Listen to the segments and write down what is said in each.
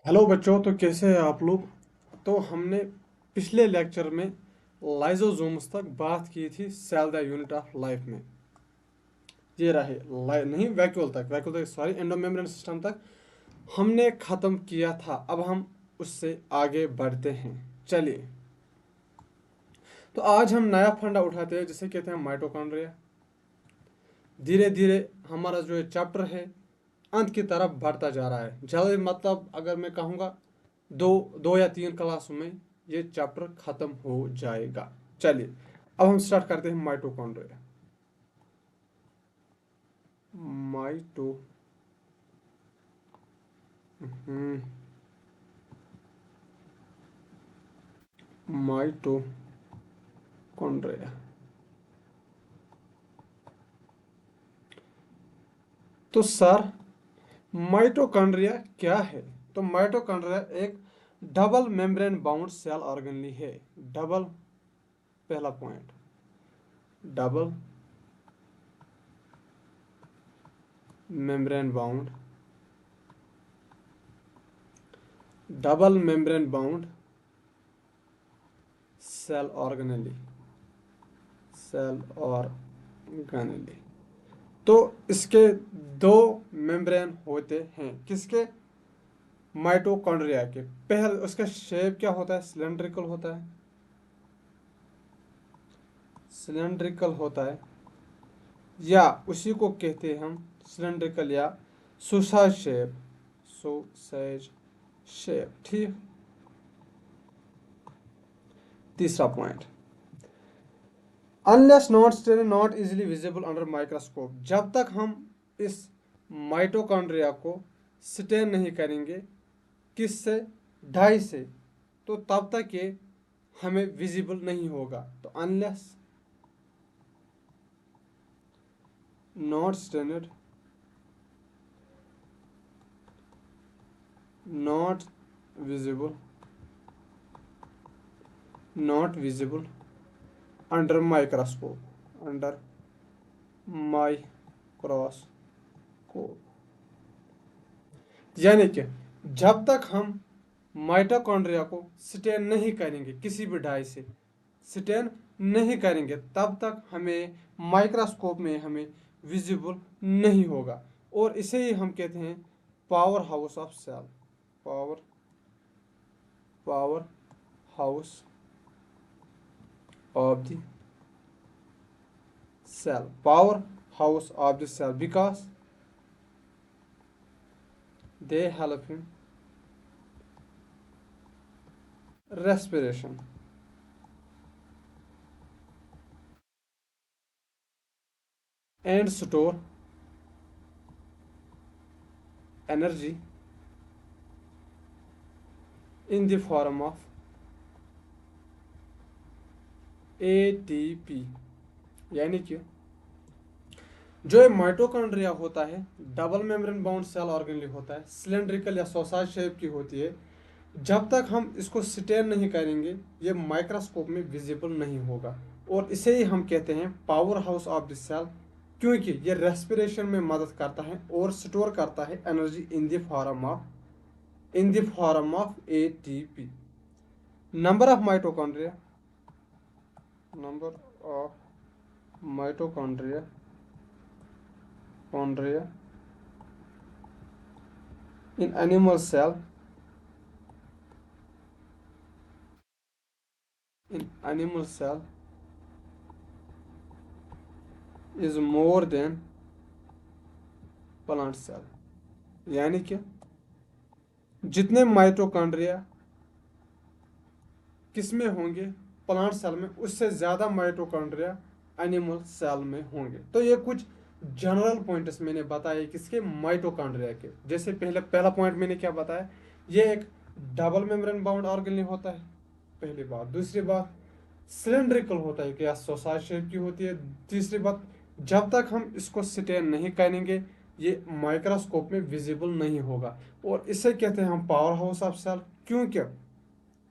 Hello बच्चों, तो कैसे हैं आप लोग। तो हमने पिछले लेक्चर में लाइजोसोम्स तक बात की थी cell the unit of life में। ये रहे नहीं वैक्यूल तक सॉरी एंडोमेम्ब्रेन सिस्टम तक हमने ख़त्म किया था। अब हम उससे आगे बढ़ते हैं। चलिए, तो आज हम नया फंडा उठाते हैं जिसे कहते हैं माइटोकॉन्ड्रिया। धीरे धीरे हमारा जो ये चैप्टर है अंत की तरफ बढ़ता जा रहा है। जल्द मतलब अगर मैं कहूँगा दो दो या तीन क्लासों में ये चैप्टर खत्म हो जाएगा। चलिए, अब हम स्टार्ट करते हैं माइटोकॉन्ड्रिया। Mito hmm, mitochondria. तो सर, माइटोकॉन्ड्रिया क्या है? तो माइटोकॉन्ड्रिया एक double membrane bound cell organelle है। डबल, पहला point, double membrane bound, double membrane bound cell organelle, cell organelle. तो इसके दो मेम्ब्रेन होते हैं। किसके? माइटोकॉन्ड्रिया के। पहले उसका शेप क्या होता है? सिलेंड्रिकल होता है, सिलेंड्रिकल होता है, या उसी को कहते हैं हम सिलेंड्रिकल या सुसाइड शेप, सुसाइड शेप। ठीक। तीसरा point, unless not easily visible under microscope. जब तक हम इस माइटोकॉन्ड्रिया को स्टेन नहीं करेंगे, किससे? ढाई से, तो तब तक ये हमें विजिबल नहीं होगा। तो unless not standard, not visible, not visible under microscope, under microscope. यानी कि जब तक हम माइटोकॉन्ड्रिया को स्टेन नहीं करेंगे, किसी भी डाई से स्टेन नहीं करेंगे, तब तक हमें माइक्रोस्कोप में हमें विजिबल नहीं होगा। और इसे ही हम कहते हैं power house of cell, power power house of the cell, power house of the cell, because they help in respiration and store energy in the form of ATP। यानी कि जो ये माइटोकॉन्ड्रिया होता है double membrane bound cell organelle होता है, cylindrical या sausage shape की होती है। जब तक हम इसको स्टेन नहीं करेंगे, ये माइक्रोस्कोप में विजिबल नहीं होगा। और इसे ही हम कहते हैं power house of the cell, क्योंकि ये रेस्पिरेशन में मदद करता है और स्टोर करता है energy in the form of ATP. Number of mitochondria, number of mitochondria chondria in animal cell, in animal cell is more than plant cell। यानी कि जितने माइटोकॉन्ड्रिया किस में होंगे? प्लांट सेल में, उससे ज़्यादा माइटोकॉन्ड्रिया एनिमल सेल में होंगे। तो ये कुछ जनरल पॉइंट्स मैंने बताए किसके? माइटोकॉन्ड्रिया के। जैसे पहला पॉइंट मैंने क्या बताया, ये एक डबल मेम्ब्रेन बाउंड ऑर्गेनली होता है, पहली बात। दूसरी बात, सिलेंड्रिकल होता है, क्या सोसाइड शेप की होती है। तीसरी बात, जब तक हम इसको स्टेन नहीं करेंगे, ये माइक्रोस्कोप में विजिबल नहीं होगा। और इसे कहते हैं हम पावर हाउस ऑफ सेल, क्योंकि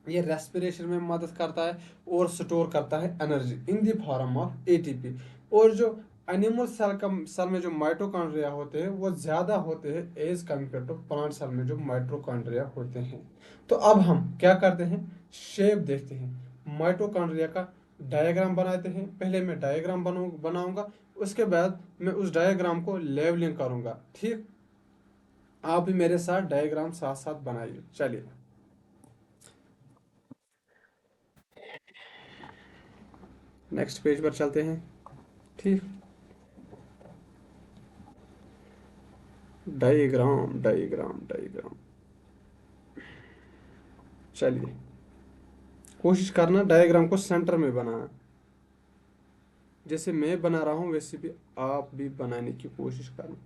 ये रेस्पिरेशन में मदद करता है और स्टोर करता है energy in the form of ATP. और जो एनिमल सेल में जो माइटोकॉन्ड्रिया होते हैं वो ज़्यादा होते हैं as compare to plant cell में जो माइटोकॉन्ड्रिया होते हैं। तो अब हम क्या करते हैं, शेप देखते हैं, माइटोकॉन्ड्रिया का डायग्राम बनाते हैं। पहले मैं डायग्राम बनाऊंगा, उसके बाद मैं उस डायग्राम को लेवलिंग करूंगा। ठीक, आप भी मेरे साथ डायग्राम साथ साथ बनाइए। चलिए नेक्स्ट पेज पर चलते हैं। ठीक, डायग्राम डायग्राम डायग्राम, चलिए कोशिश करना डायग्राम को सेंटर में बनाना। जैसे मैं बना रहा हूँ वैसे भी आप भी बनाने की कोशिश करना।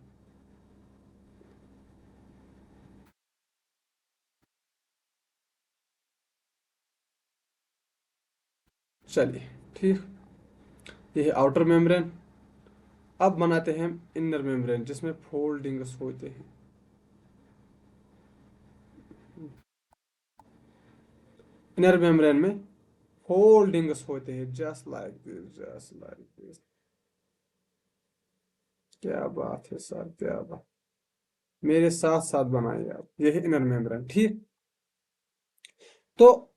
चलिए ठीक, ये है आउटर मेम्ब्रेन। अब बनाते हैं इनर मेम्ब्रेन जिसमें फोल्डिंग्स होते हैं। इनर मेम्ब्रेन में फोल्डिंग्स होते हैं, just like this, just like this. क्या बात है सर, क्या बात, मेरे साथ साथ बनाइए आप। ये है इनर मेम्ब्रेन। ठीक, तो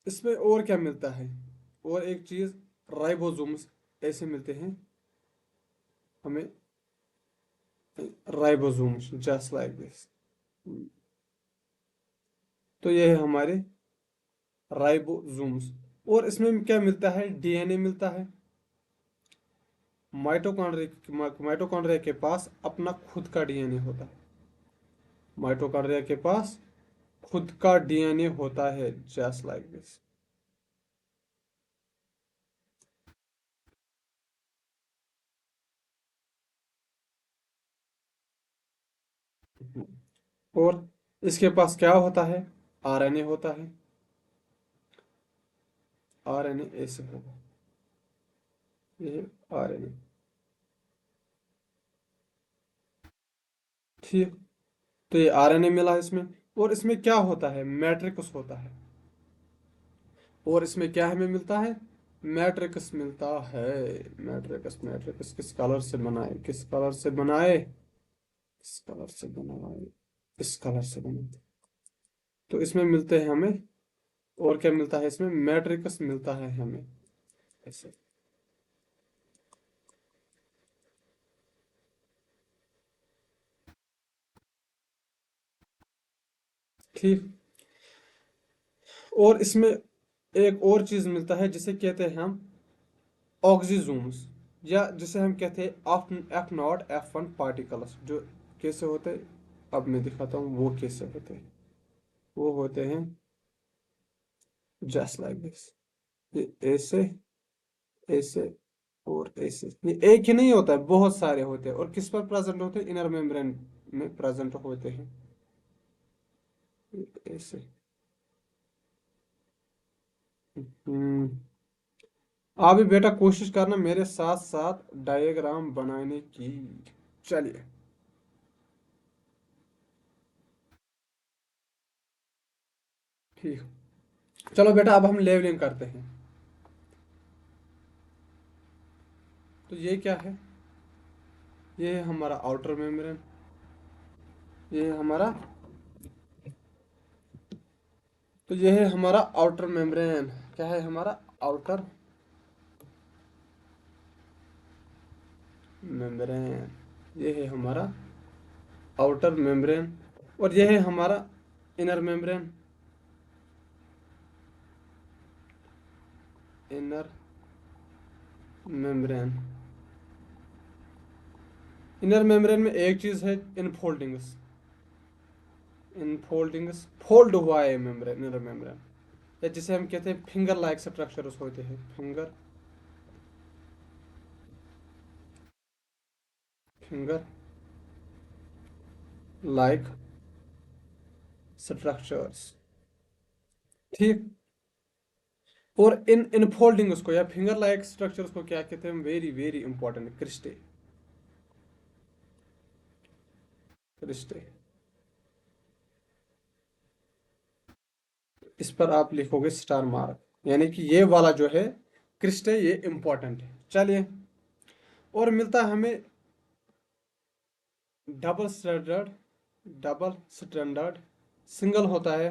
इसमें और क्या मिलता है, और एक चीज, राइबोसोम्स ऐसे मिलते हैं हमें, राइबोसोम्स जस्ट लाइक दिस। तो ये है हमारे राइबोसोम्स। और इसमें क्या मिलता है, डीएनए मिलता है। माइटोकॉन्ड्रिया के पास अपना खुद का डीएनए होता है। माइटोकॉन्ड्रिया के पास खुद का डीएनए होता है, जस्ट लाइक दिस। और इसके पास क्या होता है, आरएनए होता है। आरएनए ऐसे होगा, ये आरएनए। ठीक, तो ये आरएनए मिला इसमें। और इसमें क्या होता है, मैट्रिक्स होता है। और इसमें क्या हमें मिलता है, मैट्रिक्स मिलता है। मैट्रिक्स, मैट्रिक्स किस कलर से बनाए, किस कलर से बनाए, किस कलर से बनाए, इस कलर से बनाए। तो इसमें मिलते हैं हमें, और क्या मिलता है इसमें, मैट्रिक्स मिलता है हमें ऐसे। ठीक, और इसमें एक और चीज मिलता है जिसे कहते हैं हम ऑक्सीजोम्स, या जिसे हम कहते हैं F0 F1 पार्टिकल्स। जो कैसे होते हैं, अब मैं दिखाता हूँ वो कैसे होते हैं। वो होते हैं जस्ट लाइक दिस, ये ऐसे, ऐसे और ऐसे। ये एक ही नहीं होता है, बहुत सारे होते हैं। और किस पर प्रेजेंट होते हैं, इनर मेम्ब्रेन में प्रेजेंट होते हैं, ऐसे। हम्म, आप भी बेटा कोशिश करना मेरे साथ साथ डायग्राम बनाने की। चलिए ठीक, चलो बेटा अब हम लेवलिंग करते हैं। तो ये क्या है, ये है हमारा आउटर मेम्ब्रेन। ये है हमारा, तो ये है हमारा आउटर मेम्ब्रेन। क्या है हमारा आउटर मेम्ब्रेन, ये है हमारा आउटर मेम्ब्रेन। और ये है हमारा inner membrane, inner membrane. Inner membrane में एक चीज है, इनफोल्डिंग्स। इनफोल्डिंग्स, फोल्ड हुआ है मेम्ब्रेन, इनर मेम्ब्रेन। या जिसे हम कहते हैं फिंगर लाइक स्ट्रक्चर्स होते हैं, फिंगर, फिंगर लाइक स्ट्रक्चर्स। ठीक, और इन इनफोल्डिंग्स को या फिंगर लाइक स्ट्रक्चर्स को क्या कहते हैं, very very important, cristae. Cristae, इस पर आप लिखोगे स्टार मार्क, यानी कि ये वाला जो है क्रिस्टे, ये इंपॉर्टेंट है। चलिए और मिलता है हमें डबल स्टैंडर्ड, सिंगल होता है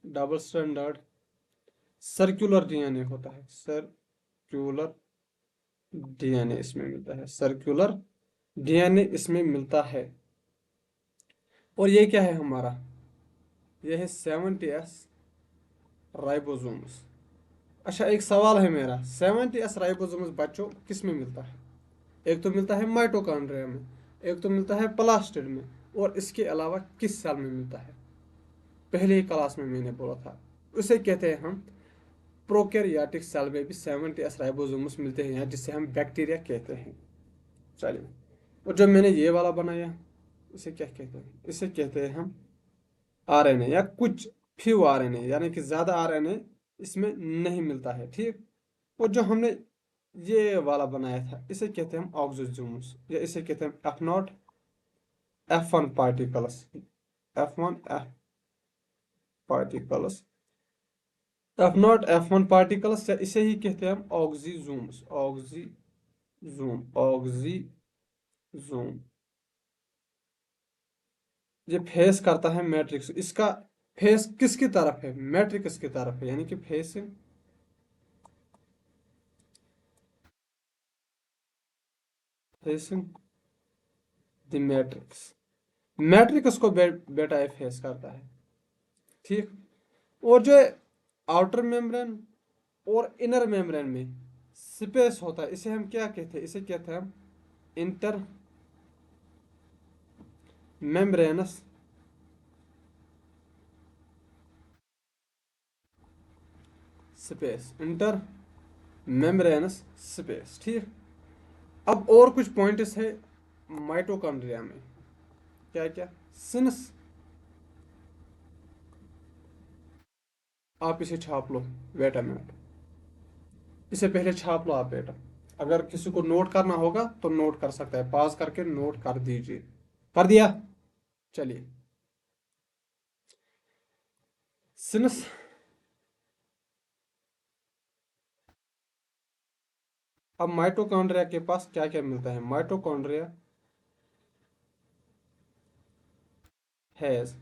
डबल स्टैंडर्ड, सर्कुलर डीएनए होता है, सर्कुलर डीएनए इसमें मिलता है, सर्कुलर डीएनए इसमें मिलता है। और ये क्या है हमारा, ये है 70s राइबोसोम्स। अच्छा एक सवाल है मेरा, 70s राइबोसोम्स बच्चों किस में मिलता है? एक तो मिलता है माइटोकॉन्ड्रिया में, एक तो मिलता है प्लास्टिड में, और इसके अलावा किस सेल में मिलता है? पहले ही क्लास में मैंने बोला था, उसे कहते हैं हम प्रोकैरियोटिक सेल में भी 70s राइबोसोम्स मिलते हैं, जिसे हम बैक्टीरिया कहते हैं। चलिए, और जो मैंने ये वाला बनाया इसे क्या कहते हैं? इसे कहते हैं हम आरएनए, या कुछ फ्यू आरएनए, यानी कि ज़्यादा आरएनए इसमें नहीं मिलता है, ठीक। और जो हमने ये वाला बनाया था इसे कहते हैं हम ऑक्सोसोम्स, या इसे कहते हैं F not F1 particles, F1 F particles, F1 particles, या इसे ही कहते हैं हम ऑक्सीजोम्स, ऑक्सीजोम। ये फेस करता है मैट्रिक्स, इसका फेस किसकी तरफ है? मैट्रिक्स की तरफ है, यानी कि फेसिंग द मैट्रिक्स। मैट्रिक्स को बेटा ये फेस करता है, ठीक। और जो आउटर मेम्ब्रेन और इनर मेम्ब्रेन में स्पेस होता है, इसे हम क्या कहते हैं? इसे कहते हैं हम inter membranes space, inter membranes space, ठीक। अब और कुछ पॉइंट्स है माइटोकॉन्ड्रिया में, क्या क्या? सिंस, आप इसे छाप लो, वेट अ मिनट, इसे पहले छाप लो आप बेटा। अगर किसी को नोट करना होगा तो नोट कर सकता है, पॉज करके नोट कर दीजिए। कर दिया? चलिए, सिंस अब माइटोकॉन्ड्रिया के पास क्या क्या मिलता है? माइटोकॉन्ड्रिया हैज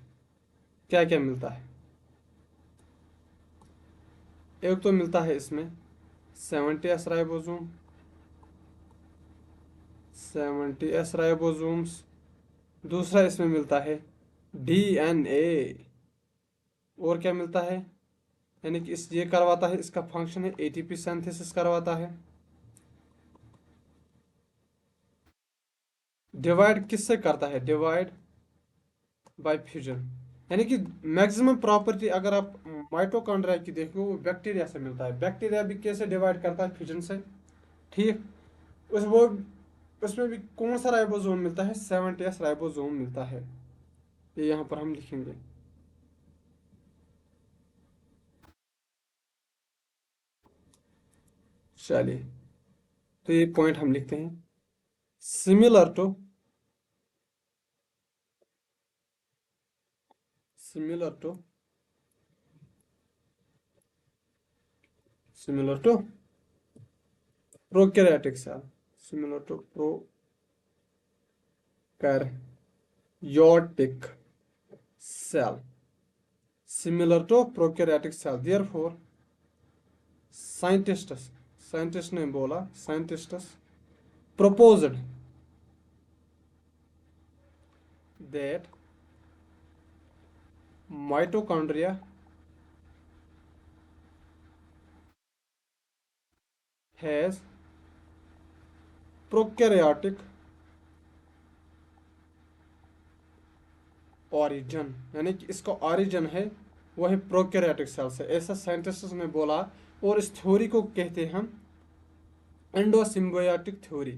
क्या क्या मिलता है? एक तो मिलता है इसमें 70s राइबोसोम, 70s राइबोसोम्स। दूसरा इसमें मिलता है डीएनए। और क्या मिलता है? यानी कि इस ये करवाता है, इसका फंक्शन है एटीपी सिंथेसिस करवाता है। डिवाइड किससे करता है? Divide by fusion. यानी कि मैक्सिमम प्रॉपर्टी अगर आप माइटोकॉन्ड्रिया की देखो वो बैक्टीरिया से मिलता है। बैक्टीरिया भी कैसे डिवाइड करता है? फ्यूजन से, ठीक। उस वो उसमें भी कौन सा राइबोसोम मिलता है? 70s राइबोसोम मिलता है, ये यहाँ पर हम लिखेंगे। चलिए, तो ये पॉइंट हम लिखते हैं। Similar to similar to similar to prokaryotic cell, similar to prokaryotic cell, similar to prokaryotic cell. Therefore scientists scientist ने बोला, scientists proposed that mitochondria has prokaryotic origin, यानी कि इसका origin है वो है प्रोकैरियोटिक सेल से, ऐसा साइंटिस्ट्स ने बोला। और इस थ्योरी को कहते हैं हम endosymbiotic theory,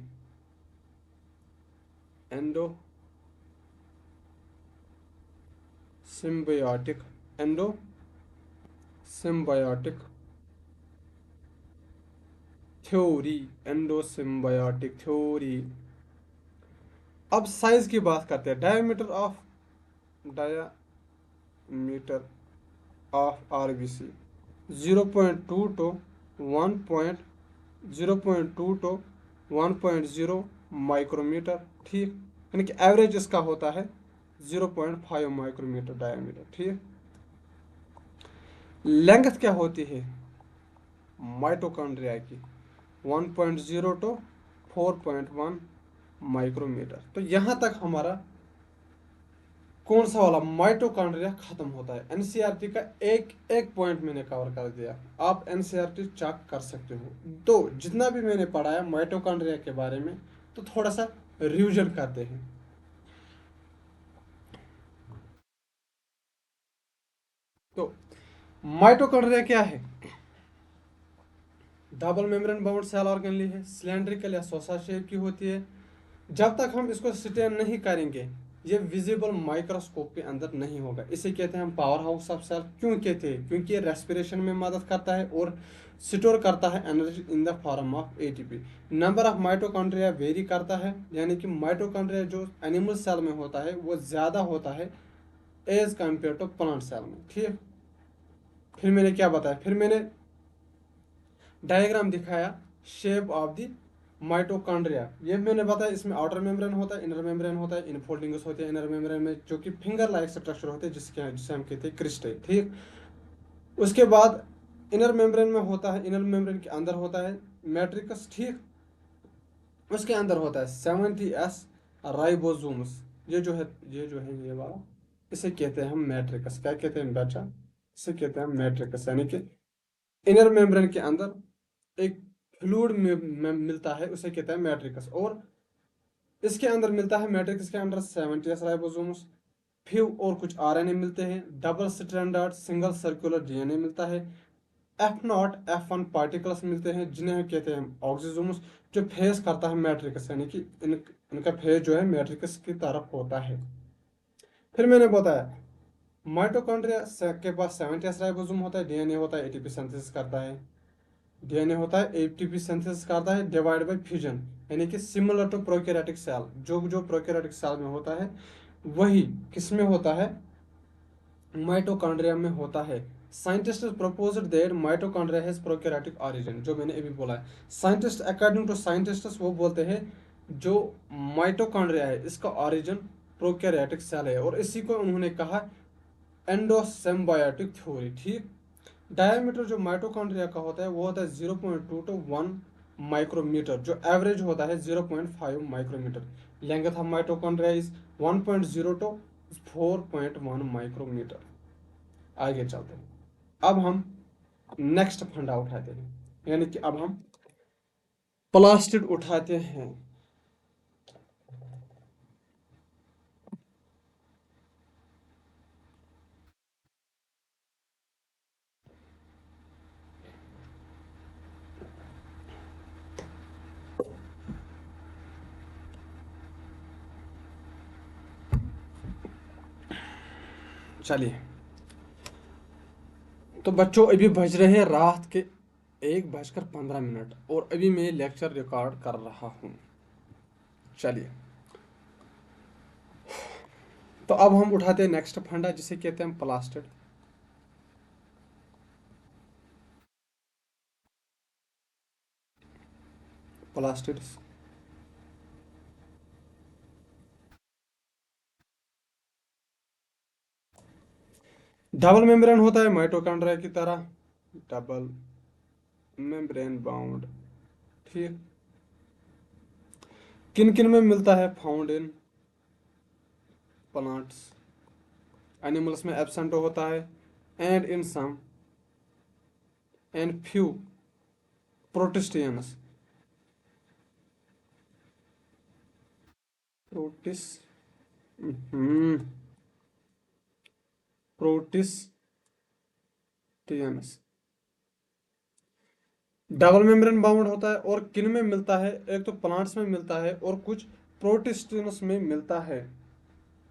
endosymbiotic endosymbiotic theory, endosymbiotic theory. अब साइज की बात करते हैं। Diameter of RBC 0.2 to 1.2 0.2 to 1.0 micrometre, ठीक। यानी कि एवरेज इसका होता है 0.5 माइक्रोमीटर डायमीटर, ठीक। लेंथ क्या होती है माइटोकॉन्ड्रिया की? 1.0 टू 4.1 माइक्रोमीटर। तो यहाँ तक हमारा कौन सा वाला माइटोकॉन्ड्रिया खत्म होता है। एनसीईआरटी का एक एक पॉइंट मैंने कवर कर दिया, आप एनसीईआरटी चेक कर सकते हो। तो जितना भी मैंने पढ़ाया माइटोकॉन्ड्रिया के बारे में, तो थोड़ा सा रिवीजन करते हैं। तो माइटोकॉन्ड्रिया क्या है? Double membrane bound cell organelle है, सिलेंड्रिकल या सोसा शेप की होती है। जब तक हम इसको स्टेन नहीं करेंगे, ये विजिबल माइक्रोस्कोप के अंदर नहीं होगा। इसे कहते हैं हम पावर हाउस ऑफ सेल। क्यों कहते हैं? क्योंकि ये रेस्पिरेशन में मदद करता है और स्टोर करता है energy in the form of ATP. Number of mitochondria very करता है, यानी कि माइटोकॉन्ड्रिया जो एनिमल सेल में होता है वो ज़्यादा होता है as compare to plant cell में, ठीक। फिर मैंने क्या बताया? फिर मैंने डायग्राम दिखाया शेप ऑफ द माइटोकॉन्ड्रिया। ये मैंने बताया इसमें आउटर मेम्ब्रेन होता है, इनर मेम्ब्रेन होता है, इनफोल्डिंग्स होते हैं इनर मेम्ब्रेन में, जो कि फिंगर लाइक स्ट्रक्चर होते हैं, जिसे हम कहते हैं क्रिस्टल, ठीक। उसके बाद इनर मेम्ब्रेन में होता है, इनर मेम्ब्रेन के अंदर होता है मैट्रिक्स, ठीक। उसके अंदर होता है 70S राइबोसोम्स। ये जो है ये वाला, इसे कहते हैं हम मैट्रिक्स। क्या कहते हैं बच्चा? इसे कहते हैं मैट्रिक्स। यानी कि इनर मेम्ब्रेन के अंदर एक फ्लूइड में मिलता है, उसे कहता है मैट्रिक्स। और इसके अंदर मिलता है मैट्रिक्स के अंदर 70 राइबोसोम्स, फिर और कुछ आरएनए मिलते हैं, double stranded single circular DNA मिलता है, F0 F1 पार्टिकल्स मिलते हैं जिन्हें हम कहते हैं ऑक्सीजोम्स, जो फेस करता है मैट्रिक्स। यानी कि इनका फेस जो है मैट्रिक्स की तरफ होता है। फिर मैंने बताया माइटोकॉन्ड्रिया के पास 70 राइबोसोम होता है, डीएनए होता है, एटीपी सिंथेसिस करता है। डीएनए होता है, एटीपी सिंथेसिस करता है डिवाइड बाय फ्यूजन, यानी कि सिमिलर टू प्रोकैरियोटिक सेल। जो जो प्रोकैरियोटिक सेल में होता है वही किस में होता है? माइटोकॉन्ड्रिया में होता है। Scientist proposed that mitochondria has prokaryotic origin, जो मैंने अभी बोला है। साइंटिस्ट अकॉर्डिंग टू साइंटिस्ट वो बोलते हैं जो माइटोकॉन्ड्रिया है इसका ऑरिजिन प्रोकैरियोटिक सेल है, और इसी को उन्होंने कहा एंडोसिम्बायोटिक थ्योरी, ठीक। डायमीटर जो माइटोकॉन्ड्रिया का होता है वो होता है 0.2 टू 1 माइक्रोमीटर, जो एवरेज होता है 0.5 micrometre. Length of mitochondria is 1.0 to 4.1 micrometre. आगे चलते हैं। अब हम नेक्स्ट फंडा उठाते हैं, यानी कि अब हम प्लास्टिड उठाते हैं। चलिए, तो बच्चों अभी बज रहे हैं रात के 1:15 और अभी मैं लेक्चर रिकॉर्ड कर रहा हूँ। चलिए, तो अब हम उठाते हैं नेक्स्ट फंडा जिसे कहते हैं प्लास्टिड। प्लास्टिड्स डबल मेम्ब्रेन होता है माइटोकॉन्ड्रिया की तरह, डबल मेम्ब्रेन बाउंड, ठीक। किन किन में मिलता है? फाउंड इन प्लांट्स, एनिमल्स में एब्सेंट होता है, and in some and few protistians, protis protistians double membrane bound होता है। और किन में मिलता है? एक तो प्लांट्स में मिलता है और कुछ प्रोटिस्टियंस में मिलता है,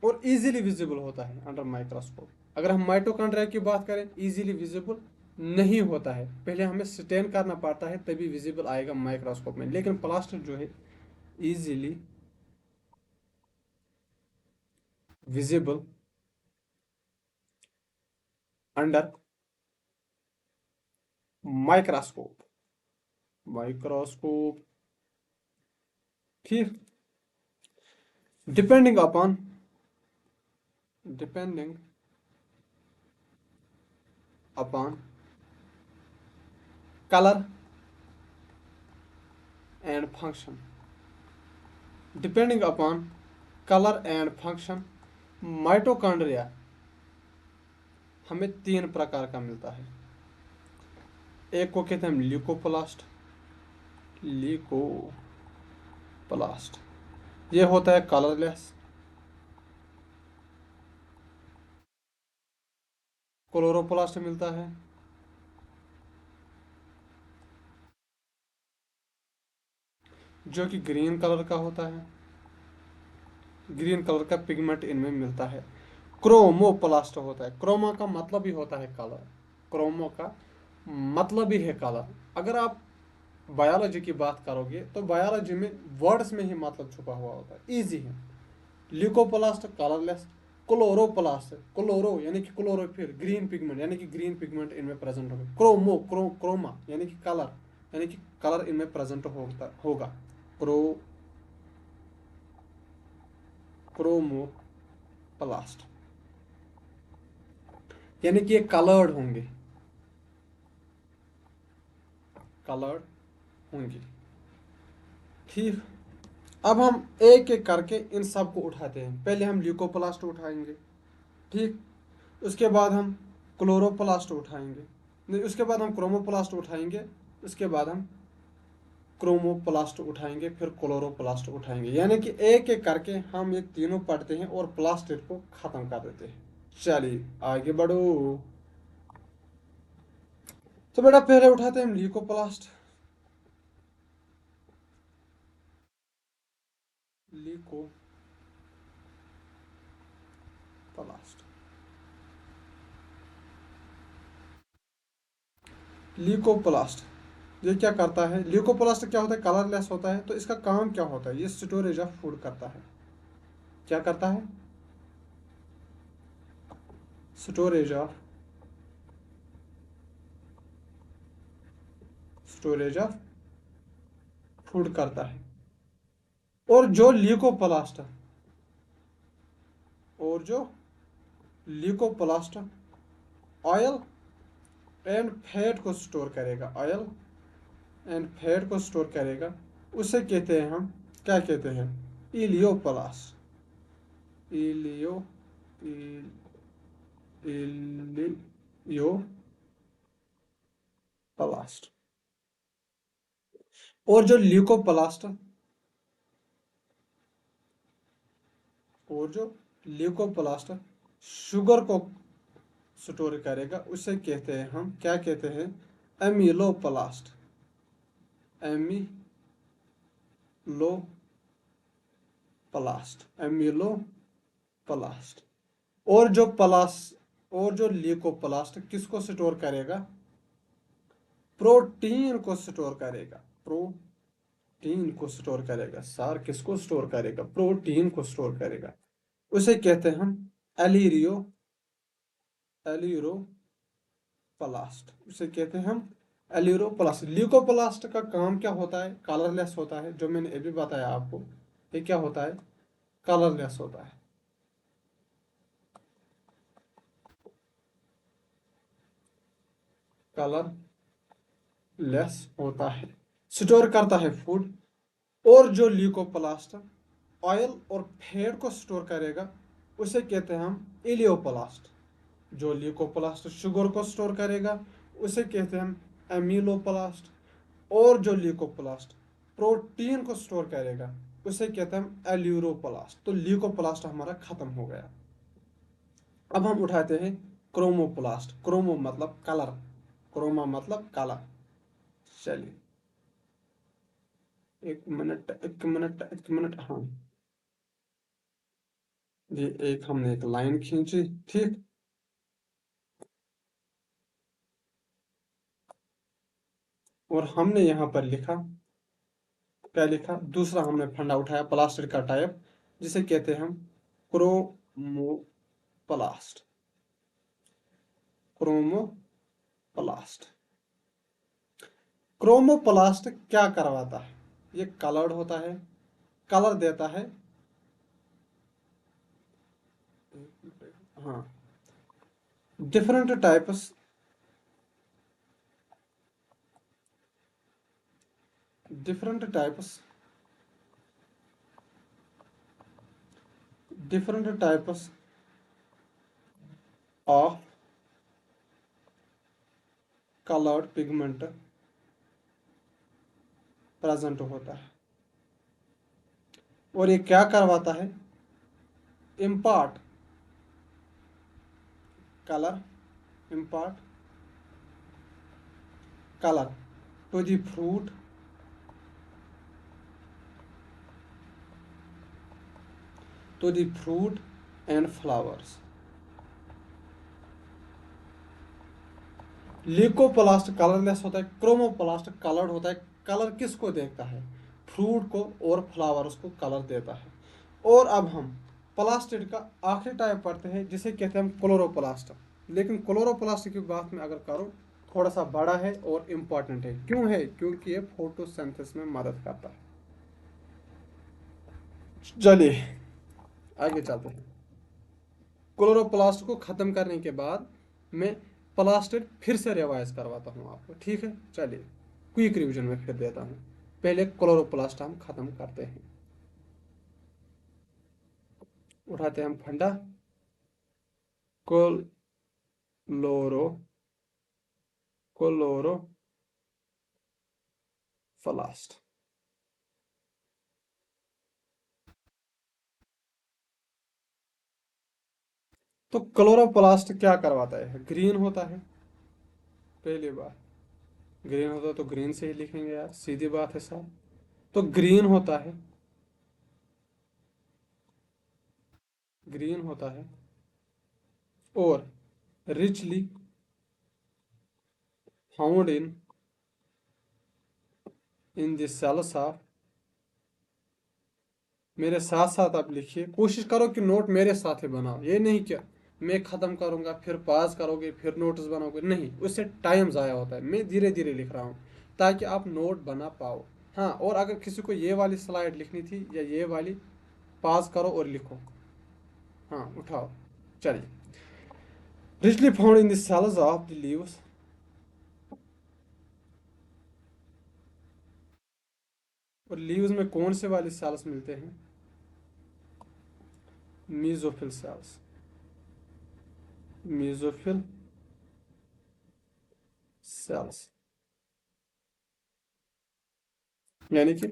और इजीली विजिबल होता है अंडर माइक्रोस्कोप। अगर हम माइटोकॉन्ड्रिया की बात करें, इजीली विजिबल नहीं होता है, पहले हमें स्टेन करना पड़ता है तभी विजिबल आएगा माइक्रोस्कोप में। लेकिन प्लास्टिक जो है easily visible under microscope. Microscope. ठीक। Depending upon depending upon colour and function. Depending upon colour and function mitochondria हमें 3 प्रकार का मिलता है। एक को कहते हैं हम ल्यूकोप्लास्ट। ल्यूकोप्लास्ट ये होता है कलरलेस। क्लोरोप्लास्ट मिलता है जो कि ग्रीन कलर का होता है। ग्रीन कलर का पिगमेंट इनमें मिलता है। क्रोमोप्लास्ट होता है। क्रोमा का मतलब ही होता है कलर। क्रोमो का मतलब ही है कलर। अगर आप बायोलॉजी की बात करोगे तो बायोलॉजी में वर्ड्स में ही मतलब छुपा हुआ होता है। इजी है। Leucoplast colourless. क्लोरोप्लास्ट क्लोरो यानी कि क्लोरोफिल ग्रीन पिगमेंट यानी कि ग्रीन पिगमेंट इनमें प्रेजेंट होगा। क्रोमा यानी कि कलर यानी कि कलर इनमें प्रेजेंट होगा। क्रो क्रोमोप्लास्ट यानी कि ये कलर्ड होंगे। कलर्ड होंगे। ठीक। अब हम एक एक करके इन सब को उठाते हैं। पहले हम ल्यूकोप्लास्ट उठाएंगे। ठीक। उसके बाद हम क्लोरोप्लास्ट उठाएंगे। नहीं, उसके बाद हम क्रोमोप्लास्ट उठाएंगे। उसके बाद हम क्रोमोप्लास्ट उठाएंगे। फिर क्लोरोप्लास्ट उठाएंगे। यानी कि एक एक करके हम ये तीनों पढ़ते हैं और प्लास्टिक को खत्म कर देते हैं। चलिए आगे बढ़ो। तो बेटा पहले उठाते हैं हम ल्यूकोप्लास्ट। ल्यूकोप्लास्ट ल्यूकोप्लास्ट ये क्या करता है? ल्यूकोप्लास्ट क्या होता है? कलरलेस होता है। तो इसका काम क्या होता है? ये स्टोरेज ऑफ फूड करता है। क्या करता है? Storage of storage of food करता है। और जो ल्यूकोप्लास्ट और जो ल्यूकोप्लास्ट ऑयल एंड फैट को स्टोर करेगा। ऑयल एंड फैट को स्टोर करेगा। उसे कहते हैं हम क्या कहते हैं? इलियोप्लास्ट। इलियो इलियोप्लास्ट। और जो ल्यूकोप्लास्ट और जो ल्यूकोप्लास्ट शुगर को स्टोर करेगा उसे कहते हैं हम क्या कहते हैं? एमिलोप्लास्ट। एमिलोप्लास्ट। और जो प्लास और जो ल्यूकोप्लास्ट किसको स्टोर करेगा? प्रोटीन को स्टोर करेगा। प्रोटीन को स्टोर करेगा। सार किसको स्टोर करेगा? प्रोटीन को स्टोर करेगा। उसे कहते हैं हम एलिरियो एलिरोप्लास्ट। उसे कहते हैं हम एलिरोप्लास्ट। ल्यूकोप्लास्ट का काम क्या होता है? कलरलेस होता है। जो मैंने अभी बताया आपको ये क्या होता है? कलरलेस होता है। कलरलेस होता है। स्टोर करता है फूड। और जो ल्यूकोप्लास्ट ऑयल और फैट को स्टोर करेगा उसे कहते हैं हम इलियोप्लास्ट। जो ल्यूकोप्लास्ट शुगर को स्टोर करेगा उसे कहते हैं हम एमिलोप्लास्ट। और जो ल्यूकोप्लास्ट प्रोटीन को स्टोर करेगा उसे कहते हैं हम एल्यूरोप्लास्ट। तो ल्यूकोप्लास्ट हमारा खत्म हो गया। अब हम उठाते हैं क्रोमोप्लास्ट। क्रोमो मतलब कलर। क्रोमा मतलब कलर। चलिए एक मिनट एक मिनट एक मिनट। हाँ ये एक हमने एक लाइन खींची। ठीक। और हमने यहाँ पर लिखा क्या लिखा? दूसरा हमने फंडा उठाया प्लास्टिक का टाइप जिसे कहते हैं हम क्रोमोप्लास्ट। क्रोमोप्लास्ट। क्रोमोप्लास्ट क्या करवाता है? ये कलर्ड होता है, कलर देता है। हाँ, different types different types different types of coloured pigment present होता है। और ये क्या करवाता है? Impart colour impart colour to the fruit and flowers. Leucoplast colourless होता है, क्रोमोप्लास्ट कलर्ड होता है। कलर किसको देता है? फ्रूट को और फ्लावर्स को कलर देता है। और अब हम प्लास्टिड का आखिरी टाइप पढ़ते हैं जिसे कहते हैं हम क्लोरोप्लास्ट। लेकिन क्लोरोप्लास्ट की बात में अगर करो, थोड़ा सा बड़ा है और इम्पोर्टेंट है। क्यों है? क्योंकि ये फोटोसिंथेसिस में मदद करता है। चलिए आगे चलते हैं। क्लोरोप्लास्ट को खत्म करने के बाद मैं प्लास्टिड फिर से रिवाइज करवाता हूँ आपको, ठीक है? चलिए क्विक रिवीजन में फिर देता हूँ। पहले क्लोरोप्लास्ट हम खत्म करते हैं। उठाते हैं हम फंडा। Chloro chloroplast. तो क्लोरोप्लास्ट क्या करवाता है? ग्रीन होता है, पहली बात। ग्रीन होता है तो ग्रीन से ही लिखेंगे यार, सीधी बात है साहब। तो ग्रीन होता है और richly found in the cells of. मेरे साथ साथ आप लिखिए, कोशिश करो कि नोट मेरे साथ ही बनाओ। ये नहीं कि मैं खत्म करूंगा फिर पास करोगे फिर नोट्स बनाओगे, नहीं, उससे टाइम ज़ाया होता है। मैं धीरे धीरे लिख रहा हूँ ताकि आप नोट बना पाओ। हाँ, और अगर किसी को ये वाली स्लाइड लिखनी थी या ये वाली, पास करो और लिखो। हाँ, उठाओ। चलिए, richly found in the cells of the leaves. और लीव्स में कौन से वाले सेल्स मिलते हैं? Mesophyll cells. मीजोफिल सेल्स यानी कि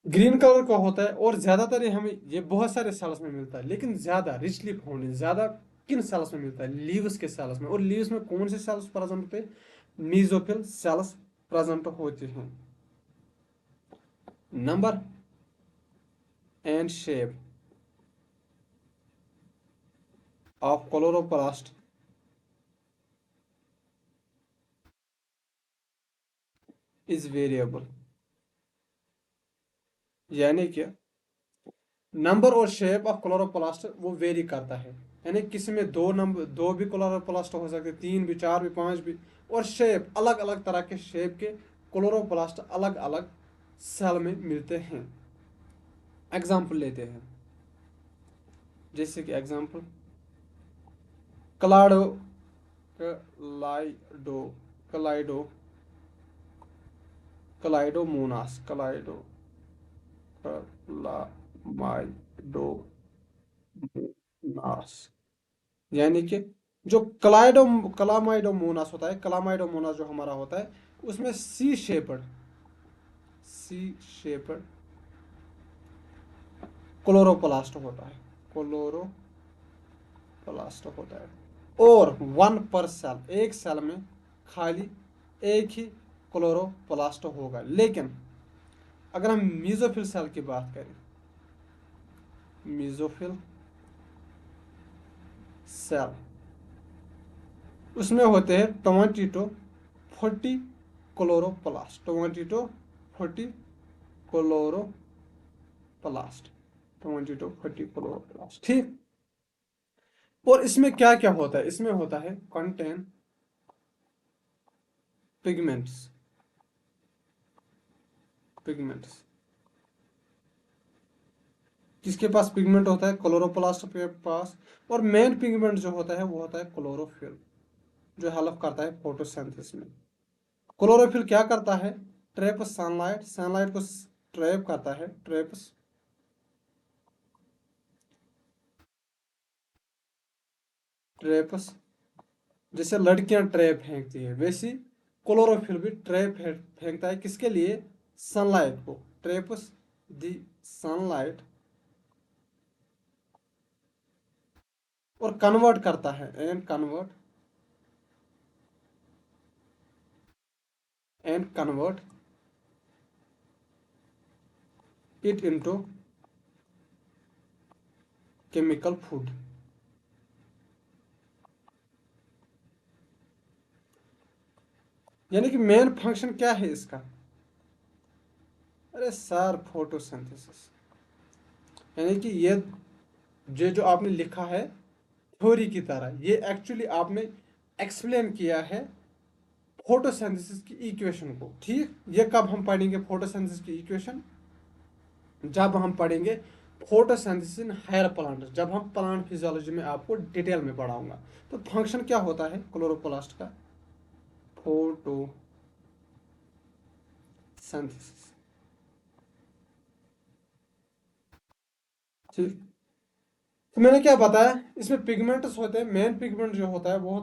ग्रीन कलर का होता है। और ज्यादातर ये हमें ये बहुत सारे सेल्स में मिलता है, लेकिन ज्यादा रिचली फाउंड ज्यादा किन सेल्स में मिलता है? लीव्स के सेल्स में। और लीव्स में कौन से सेल्स प्रेजेंट होते हैं? मीजोफिल सेल्स प्रेजेंट होते हैं। Number and shape of chloroplast is variable. यानी कि नंबर और शेप ऑफ क्लोरोप्लास्ट वो वेरी करता है। यानी किसी में दो नंबर, दो भी क्लोरोप्लास्ट हो सकते, तीन भी, चार भी, पांच भी। और शेप अलग अलग तरह के शेप के क्लोरोप्लास्ट अलग अलग सेल में मिलते हैं। एग्जाम्पल लेते हैं, जैसे कि एग्जाम्पल क्लाडो क्लाइडो क्लाइडो क्लाइडोमोनास क्लामाइडोमोनास। यानी कि जो क्लामाइडोमोनास होता है, क्लामाइडोमोनास जो हमारा होता है, उसमें सी शेपर्ड क्लोरोप्लास्ट होता है। क्लोरोप्लास्ट होता है। और वन पर सेल, एक सेल में खाली एक ही क्लोरोप्लास्ट होगा। लेकिन अगर हम मीजोफिल सेल की बात करें, मीजोफिल सेल, उसमें होते हैं 20 to 40 chloroplast. 20 to 40 chloroplast. 20 to 40 chloroplast, ठीक। और इसमें क्या क्या होता है? इसमें होता है कंटेन पिगमेंट्स। पिगमेंट्स। किसके पास पिगमेंट होता है? क्लोरोप्लास्ट के पास। और मेन पिगमेंट जो होता है वो होता है क्लोरोफिल, जो हेल्प करता है फोटोसिंथेसिस में। क्लोरोफिल क्या करता है? ट्रैप्स सनलाइट, सनलाइट को ट्रैप करता है, ट्रैप्स। ट्रैप्स जैसे लड़कियां ट्रैप फेंकती है, वैसी क्लोरोफिल भी ट्रैप फेंकता है। किसके लिए? सनलाइट को। ट्रैप्स दी सनलाइट और कन्वर्ट करता है, and convert it into chemical food. यानी कि मेन फंक्शन क्या है इसका? अरे सर, फोटोसिंथेसिस। यानी कि जो आपने लिखा है थ्योरी की तरह, ये एक्चुअली आपने एक्सप्लेन किया है फोटोसिंथेसिस की इक्वेशन को। ठीक, ये कब हम पढ़ेंगे फोटोसिंथेसिस की इक्वेशन? जब हम पढ़ेंगे फोटोसिंथेसिस इन हायर प्लांट, जब हम प्लांट फिजियोलॉजी में आपको डिटेल में पढ़ाऊंगा। तो फंक्शन क्या होता है क्लोरोप्लास्ट का? फोटोसिंथेसिस। ठीक, तो मैंने क्या बताया, इसमें पिगमेंट्स होते हैं। मेन पिगमेंट जो होता है वो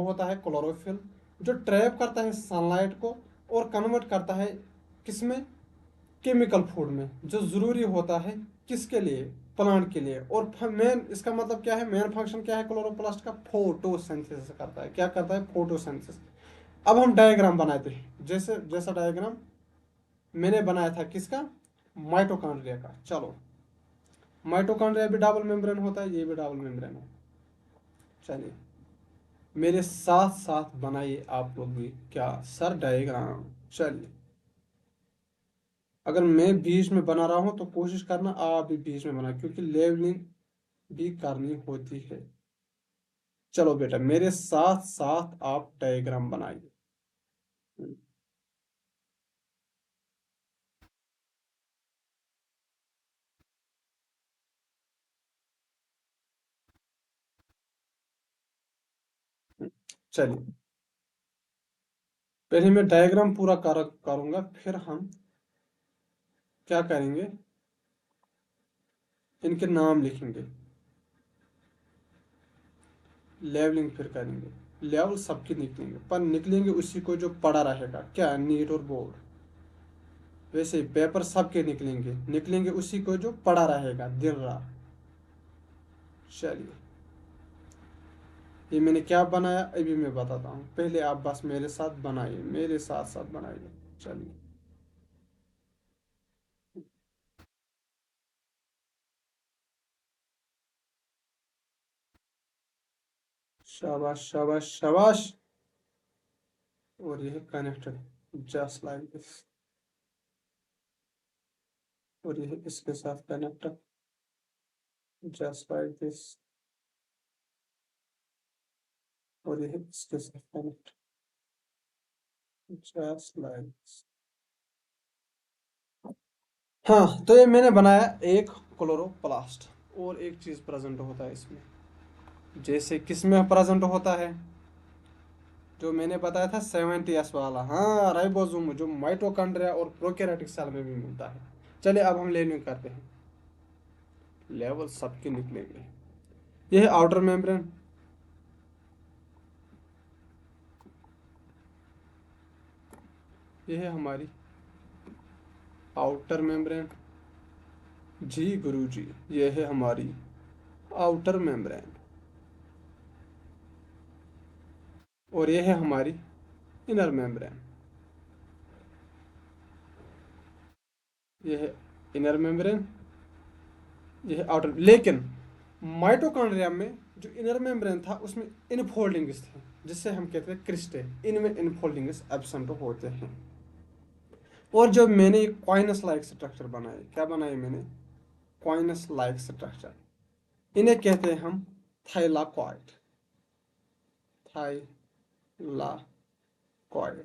होता है क्लोरोफिल, जो ट्रैप करता है सनलाइट को और कन्वर्ट करता है किसमें? केमिकल फूड में, जो ज़रूरी होता है किसके लिए? प्लांट के लिए। और मेन इसका मतलब क्या है? मेन फंक्शन क्या है क्लोरोप्लास्ट का? फोटोसिंथेसिस करता है। क्या करता है? फोटोसिंथेसिस। अब हम डायग्राम बनाते हैं, जैसे जैसा डायग्राम मैंने बनाया था किसका? माइटोकॉन्ड्रिया का। चलो, माइटोकॉन्ड्रिया भी डबल मेम्ब्रेन होता है, ये भी डबल मेम्ब्रेन है। चलिए, मेरे साथ साथ बनाइए आप लोग भी। क्या सर? डायग्राम। चलिए, अगर मैं बीच में बना रहा हूं तो कोशिश करना आप भी बीच में बना, क्योंकि लेवलिंग भी करनी होती है। चलो बेटा, मेरे साथ साथ आप डायग्राम बनाइए। चलिए, पहले मैं डायग्राम पूरा करूंगा, फिर हम क्या करेंगे, इनके नाम लिखेंगे, लेवलिंग फिर करेंगे। लेवल सबके निकलेंगे, पर निकलेंगे उसी को जो पढ़ा रहेगा। क्या? नीट और बोर्ड। वैसे ही पेपर सबके निकलेंगे, निकलेंगे उसी को जो पढ़ा रहेगा दिन रात। चलिए, ये मैंने क्या बनाया अभी मैं बताता हूँ, पहले आप बस मेरे साथ बनाइए, मेरे साथ साथ बनाइए। चलिए, शाबाश शाबाश शाबाश। और ये कनेक्टेड जस्ट लाइक दिस। और ये इसके साथ कनेक्टेड जस्ट लाइक दिस। और ये इसके साथ कनेक्ट जस्ट लाइक दिस। हाँ, तो ये मैंने बनाया एक क्लोरोप्लास्ट। और एक चीज प्रेजेंट होता है इसमें, जैसे किसमें प्रेजेंट होता है? जो मैंने बताया था 70s वाला, हाँ, राइबोसोम, जो माइटोकॉन्ड्रिया और प्रोकैरियोटिक सेल में भी मिलता है। चलिए, अब हम लेवलिंग करते हैं। लेवल सबके निकलेंगे। यह है आउटर मेम्ब्रेन, यह है हमारी आउटर मेम्ब्रेन। जी गुरुजी, यह है हमारी आउटर मेम्ब्रेन। और यह है हमारी इनर मेम्ब्रेन। यह है इनर मेम्ब्रेन, यह है आउटर। लेकिन माइटोकॉन्ड्रिया में जो इनर मेम्ब्रेन था उसमें इनफोल्डिंग्स थे, जिससे हम कहते हैं क्रिस्टे। इनमें इनफोल्डिंग्स एब्सेंट होते हैं। और जब मैंने एक कॉइनस लाइक स्ट्रक्चर बनाए, क्या बनाए मैंने? कॉइनस लाइक स्ट्रक्चर। इन्हें कहते हैं हम थाइलाकॉइड। थाइलाकॉइड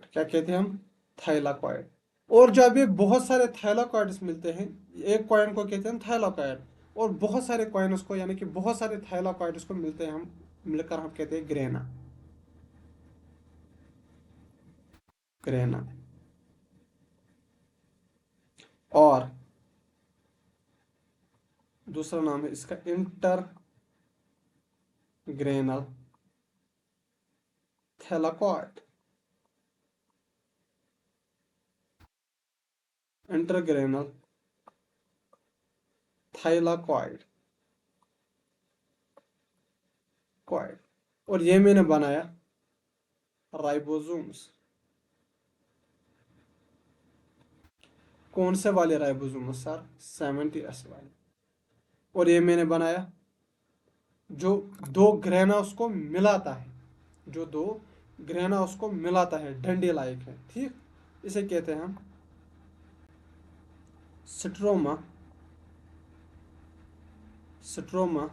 क्या कहते हैं हम? थाइलाकॉइड। और जब ये बहुत सारे थाइलाकॉइड्स मिलते हैं, एक कॉइन को कहते हैं थाइलाकॉइड, और बहुत सारे कॉइन्स को यानी कि बहुत सारे थाइलाकॉइड्स को मिलते हैं, हम मिलकर हम कहते हैं ग्रेना। ग्रेना। और दूसरा नाम है इसका इंटर ग्रेनल थैलाकॉइड। इंटरग्रेनल थाइलाकॉइड कॉइड। और ये मैंने बनाया राइबोसोम्स। कौन से वाले राइबोसोम्स सर? 70S वाले। और ये मैंने बनाया जो दो ग्रेना उसको मिलाता है, जो दो ग्रेना उसको मिलाता है, डंडे लायक है, ठीक। इसे कहते हैं हम stroma. Stroma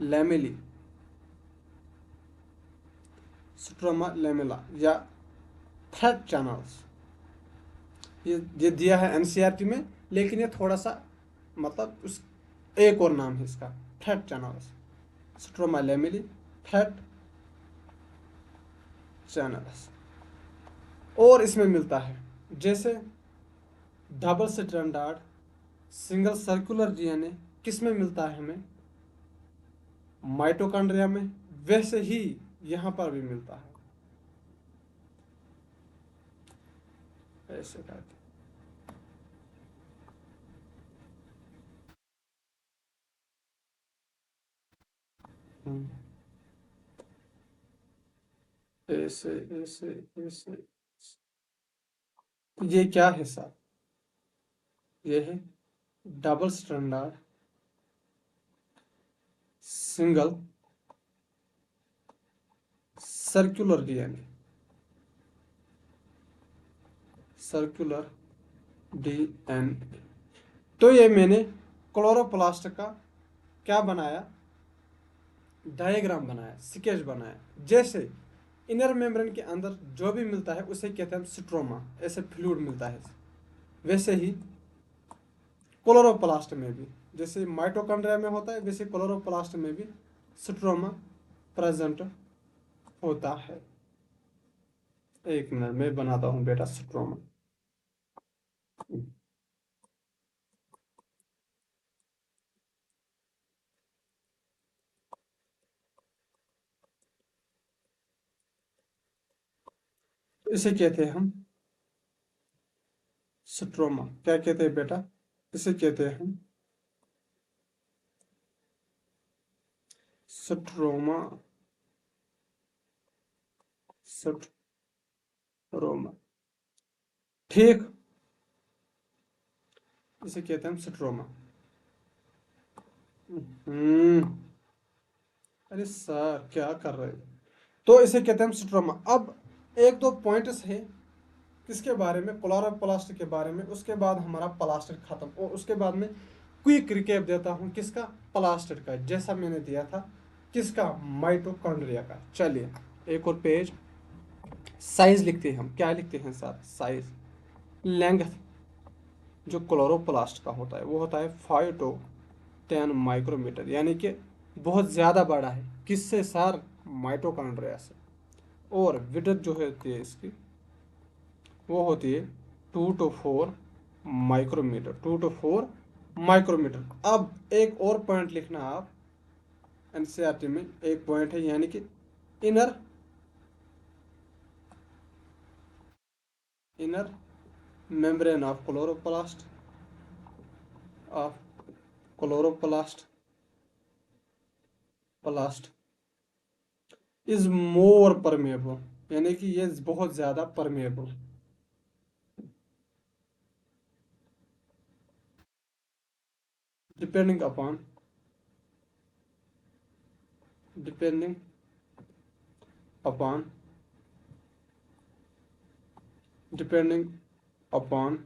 lamellae. Stroma lamella या थ्रेड चैनल्स। ये दिया है एनसीईआरटी में, लेकिन ये थोड़ा सा मतलब उस एक और नाम है इसका, thread channels. Stroma lamellae, thread channels. और इसमें मिलता है जैसे double standard single circular DNA किस में मिलता है हमें? माइटोकॉन्ड्रिया में। वैसे ही यहाँ पर भी मिलता है, ऐसे करके। हम्म, ऐसे ऐसे ऐसे। ये क्या है सर? ये है double standard single circular DNA. Circular DNA. तो ये मैंने क्लोरोप्लास्ट का क्या बनाया? डायग्राम बनाया, स्केच बनाया। जैसे इनर मेम्ब्रेन के अंदर जो भी मिलता है उसे कहते हैं हम स्ट्रोमा, ऐसे फ्लूइड मिलता है। वैसे ही क्लोरोप्लास्ट में भी, जैसे माइटोकॉन्ड्रिया में होता है, वैसे क्लोरोप्लास्ट में भी स्ट्रोमा प्रेजेंट होता है। एक मिनट में बनाता हूँ बेटा स्ट्रोमा। इसे कहते हैं हम स्ट्रोमा। क्या कहते हैं बेटा? इसे कहते हैं हम स्ट्रोमा। स्ट्रोमा, ठीक। इसे कहते हैं हम स्ट्रोमा। हम्म। अरे सर क्या कर रहे हो? तो इसे कहते हैं हम स्ट्रोमा। अब एक दो पॉइंट्स है किसके बारे में? क्लोरोप्लास्ट के बारे में। उसके बाद हमारा प्लास्टिड खत्म, और उसके बाद में क्विक रिकेप देता हूँ किसका? प्लास्टिड का, जैसा मैंने दिया था किसका? माइटोकॉन्ड्रिया का। चलिए एक और पेज। साइज लिखते हैं हम। क्या लिखते हैं सर? साइज। लेंथ जो क्लोरोप्लास्ट का होता है वो होता है 5 to 10 माइक्रोमीटर, यानी कि बहुत ज़्यादा बड़ा है। किससे सर? माइटोकॉन्ड्रिया से। और विड्थ जो होती है इसकी वो होती है 2 to 4 माइक्रोमीटर। 2 to 4 micrometer. अब एक और पॉइंट लिखना आप, एनसीईआरटी में एक पॉइंट है, यानी कि inner inner membrane of chloroplast, of chloroplast प्लास्ट is more permeable, यानी कि ये बहुत ज्यादा permeable. Depending upon depending upon depending upon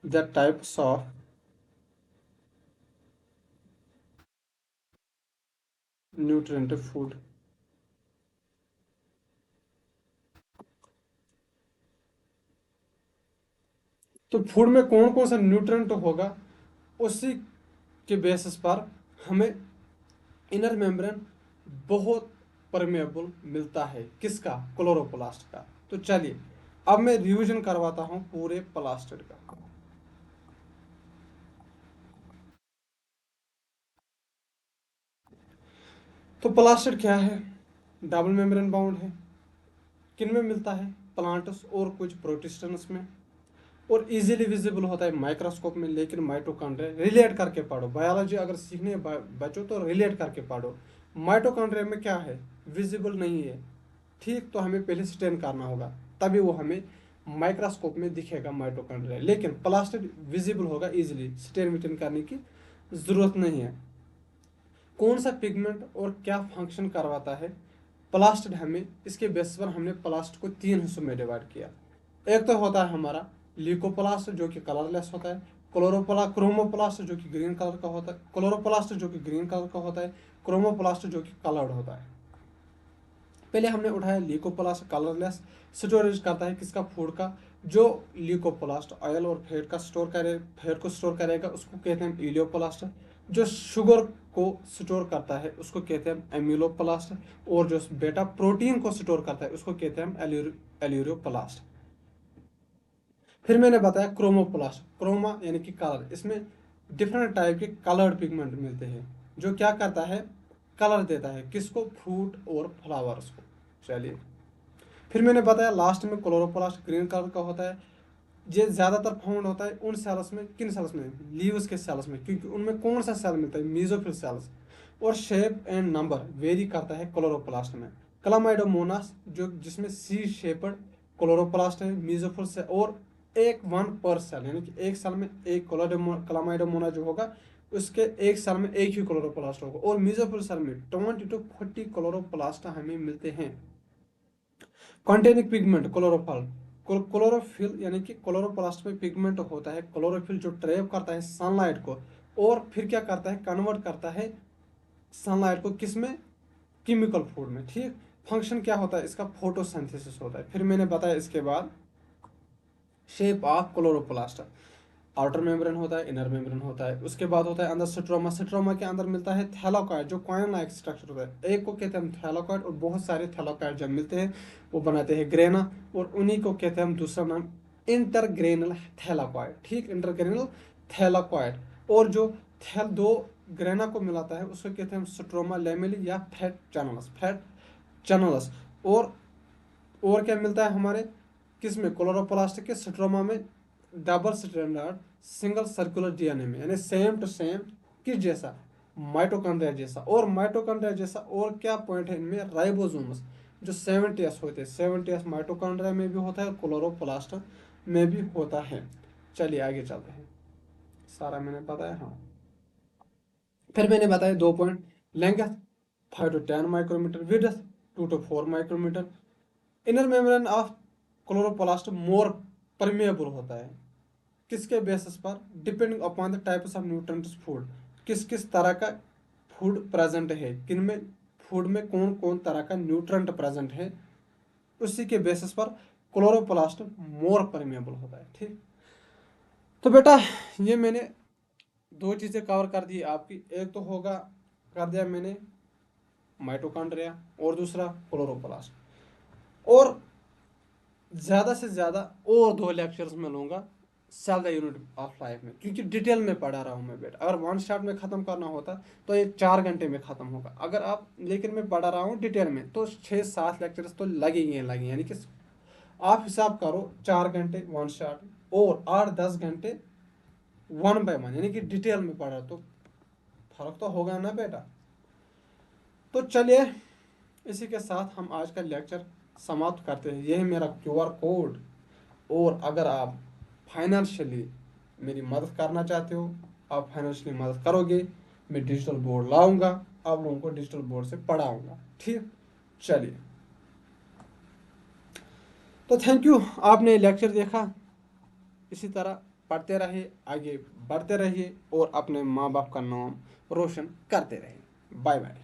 the types of nutrient food. तो फूड में कौन कौन सा न्यूट्रेंट होगा, उसी के बेसिस पर हमें इनर मेम्ब्रेन बहुत परमेबल मिलता है। किसका? क्लोरोप्लास्ट का। तो चलिए अब मैं रिवीजन करवाता हूं पूरे प्लास्टिड का। तो प्लास्टिड क्या है? डबल मेम्ब्रेन बाउंड है। किन में मिलता है? प्लांट्स और कुछ प्रोटिस्टन्स में, और इजीली विजिबल होता है माइक्रोस्कोप में, लेकिन माइटोकॉन्ड्रिया रिलेट करके पढ़ो। बायोलॉजी अगर सीखने बच्चों तो रिलेट करके पढ़ो। माइटोकॉन्ड्रिया में क्या है? विजिबल नहीं है। ठीक, तो हमें पहले स्टेन करना होगा, तभी वो हमें माइक्रोस्कोप में दिखेगा माइटोकॉन्ड्रिया। लेकिन प्लास्टिड विजिबल होगा इजीली, स्टेन विटेन करने की जरूरत नहीं है। कौन सा पिगमेंट और क्या फंक्शन करवाता है प्लास्टिड? हमें इसके बेसिस पर हमने प्लास्ट को 3 हिस्सों में डिवाइड किया। एक तो होता है हमारा ल्यूकोप्लास्ट जो कि कलरलेस होता है, क्रोमोप्लास्ट जो कि ग्रीन कलर का होता है, क्लोरोप्लास्ट जो कि ग्रीन कलर का होता है, क्रोमोप्लास्ट जो कि कलर्ड होता है। पहले हमने उठाया ल्यूकोप्लास्ट कलरलेस, स्टोरेज करता है किसका? फूड का। जो ल्यूकोप्लास्ट ऑयल और फैट को स्टोर करेगा उसको कहते हैं इलियोप्लास्ट। जो शुगर को स्टोर करता है उसको कहते हैं एम्यूलोप्लास्ट, और जो बेटा प्रोटीन को स्टोर करता है उसको कहते हैं एल्यूरोप्लास्ट। फिर मैंने बताया क्रोमोप्लास्ट, क्रोमा यानी कि कलर। इसमें डिफरेंट टाइप के कलर्ड पिगमेंट मिलते हैं जो क्या करता है? कलर देता है किसको? फ्रूट और फ्लावर्स को। चलिए, फिर मैंने बताया लास्ट में क्लोरोप्लास्ट ग्रीन कलर का होता है। ये ज्यादातर फाउंड होता है उन सेल्स में, किन सेल्स में? लीव्स के सेल्स में, क्योंकि उनमें कौन सा सेल मिलता है? Mesophyll cells. और शेप एंड नंबर वेरी करता है क्लोरोप्लास्ट में। क्लामाइडोमोनास जो जिसमें सी शेपर्ड क्लोरोप्लास्ट है मीजोफिल से, और एक 1 पर सेल, यानी कि एक सेल में एक क्लामाइडोमोना जो होगा उसके एक सेल में एक ही क्लोरोप्लास्ट होगा, और मीजोफिल सेल में 20 to 40 क्लोरोप्लास्ट हमें मिलते हैं। कॉन्टेनिक पिगमेंट क्लोरोफल, क्लोरोफिल यानी कि क्लोरोप्लास्ट में पिगमेंट होता है क्लोरोफिल जो ट्रैप करता है सनलाइट को, और फिर क्या करता है? कन्वर्ट करता है सनलाइट को किसमें? केमिकल फूड में। ठीक, फंक्शन क्या होता है इसका? फोटोसिंथेसिस होता है। फिर मैंने बताया इसके बाद shape of chloroplast, outer membrane होता है, इनर मेम्ब्रेन होता है, उसके बाद होता है अंदर स्ट्रोमा। स्ट्रोमा के अंदर मिलता है थैलाकॉइड जो कॉइन लाइक स्ट्रक्चर होता है। एक को कहते हैं हम थैलाकॉइड, और बहुत सारे थैलाकॉइड जब मिलते हैं वो बनाते हैं ग्रेना, और उन्हीं को कहते हैं हम दूसरा नाम इंटरग्रेनल थैलाकॉइड। ठीक, इंटरग्रेनल थैलाकॉइड। और जो थैल दो ग्रेना को मिलाता है उसको कहते हैं हम स्ट्रोमा लेमेली या फैट चैनल्स, फैट चैनल्स। और क्या मिलता है हमारे किसमें? क्लोरोप्लास्ट के स्ट्रोमा में double standard single circular DNA में, यानी सेम टू सेम किस जैसा? माइटोकॉन्ड्रिया जैसा। और माइटोकॉन्ड्रिया जैसा और क्या पॉइंट है इनमें? राइबोसोम्स जो 70s होते हैं, 70s माइटोकॉन्ड्रिया में भी होता है और क्लोरोप्लास्ट में भी होता है। चलिए आगे चलते हैं, सारा मैंने बताया। हाँ, फिर मैंने बताया 2 point, length 5 to 10 micrometre, width 2 to 4 micrometre. Inner membrane of chloroplast more permeable होता है किसके बेसिस पर? Depending upon the types of nutrients food, किस किस तरह का फूड प्रेजेंट है, किन में फूड में कौन कौन तरह का न्यूट्रेंट प्रेजेंट है, उसी के बेसिस पर क्लोरोप्लास्ट मोर परमेबल होता है। ठीक, तो बेटा ये मैंने 2 चीज़ें कवर कर दी आपकी। एक तो होगा कर दिया मैंने माइटोकॉन्ड्रिया, और दूसरा क्लोरोप्लास्ट। और ज़्यादा से ज़्यादा और 2 लेक्चर्स में लूँगा cell the unit of life में, क्योंकि डिटेल में पढ़ा रहा हूँ मैं बेटा। अगर 1 शॉट में ख़त्म करना होता तो ये 4 घंटे में ख़त्म होगा। अगर आप, लेकिन मैं पढ़ा रहा हूँ डिटेल में तो 6-7 लेक्चर्स तो लगेंगे, यानी कि आप हिसाब करो 4 घंटे 1 शॉट और 8-10 घंटे 1 by 1, यानी कि डिटेल में पढ़ा, तो फर्क तो होगा ना बेटा। तो चलिए इसी के साथ हम आज का लेक्चर समाप्त करते हैं। यही मेरा QR कोड, और अगर आप फाइनेंशियली मेरी मदद करना चाहते हो, आप फाइनेंशियली मदद करोगे, मैं डिजिटल बोर्ड लाऊंगा, आप लोगों को डिजिटल बोर्ड से पढ़ाऊंगा। ठीक, चलिए, तो थैंक यू, आपने लेक्चर देखा। इसी तरह पढ़ते रहिए, आगे बढ़ते रहिए, और अपने माँ बाप का नाम रोशन करते रहिए। Bye bye.